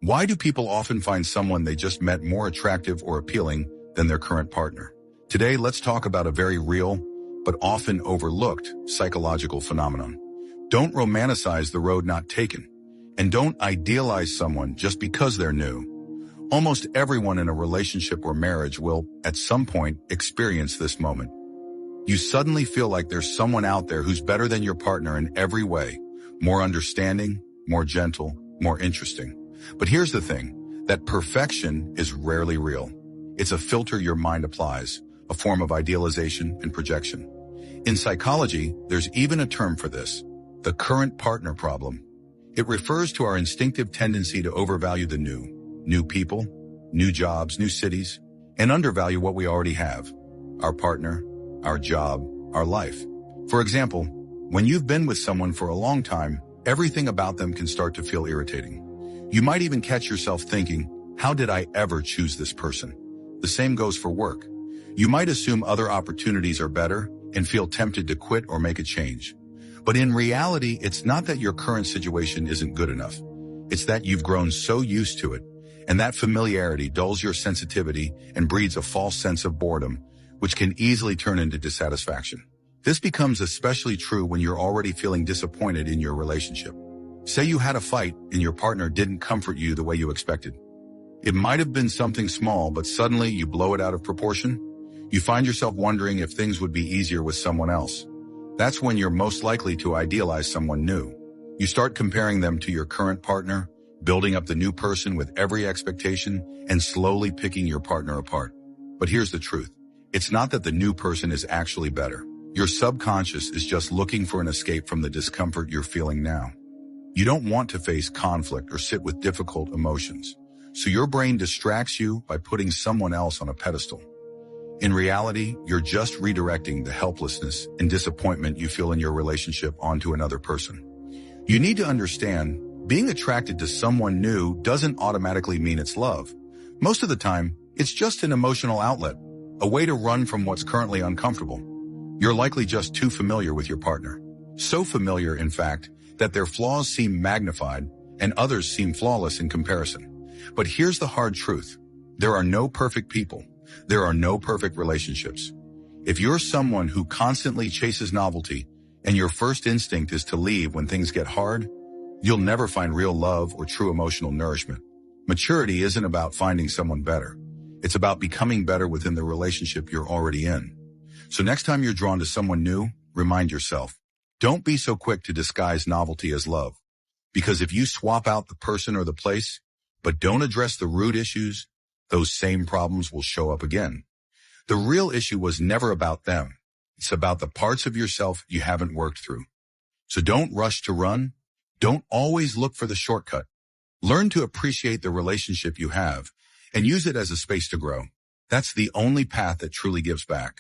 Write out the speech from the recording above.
Why do people often find someone they just met more attractive or appealing than their current partner? Today, let's talk about a very real, but often overlooked, psychological phenomenon. Don't romanticize the road not taken, and don't idealize someone just because they're new. Almost everyone in a relationship or marriage will, at some point, experience this moment. You suddenly feel like there's someone out there who's better than your partner in every way, more understanding, more gentle, more interesting. But here's the thing, that perfection is rarely real. It's a filter your mind applies, a form of idealization and projection. In psychology, there's even a term for this, the current partner problem. It refers to our instinctive tendency to overvalue the new people, new jobs, new cities, and undervalue what we already have, our partner, our job, our life. For example, when you've been with someone for a long time, everything about them can start to feel irritating. You might even catch yourself thinking, how did I ever choose this person? The same goes for work. You might assume other opportunities are better and feel tempted to quit or make a change. But in reality, it's not that your current situation isn't good enough. It's that you've grown so used to it, and that familiarity dulls your sensitivity and breeds a false sense of boredom, which can easily turn into dissatisfaction. This becomes especially true when you're already feeling disappointed in your relationship. Say you had a fight and your partner didn't comfort you the way you expected. It might have been something small, but suddenly you blow it out of proportion. You find yourself wondering if things would be easier with someone else. That's when you're most likely to idealize someone new. You start comparing them to your current partner, building up the new person with every expectation, and slowly picking your partner apart. But here's the truth. It's not that the new person is actually better. Your subconscious is just looking for an escape from the discomfort you're feeling now. You don't want to face conflict or sit with difficult emotions, so your brain distracts you by putting someone else on a pedestal. In reality, you're just redirecting the helplessness and disappointment you feel in your relationship onto another person. You need to understand, being attracted to someone new doesn't automatically mean it's love. Most of the time, it's just an emotional outlet, a way to run from what's currently uncomfortable. You're likely just too familiar with your partner. So familiar, in fact, that their flaws seem magnified and others seem flawless in comparison. But here's the hard truth. There are no perfect people. There are no perfect relationships. If you're someone who constantly chases novelty and your first instinct is to leave when things get hard, you'll never find real love or true emotional nourishment. Maturity isn't about finding someone better. It's about becoming better within the relationship you're already in. So next time you're drawn to someone new, remind yourself, don't be so quick to disguise novelty as love. Because if you swap out the person or the place, but don't address the root issues, those same problems will show up again. The real issue was never about them. It's about the parts of yourself you haven't worked through. So don't rush to run. Don't always look for the shortcut. Learn to appreciate the relationship you have and use it as a space to grow. That's the only path that truly gives back.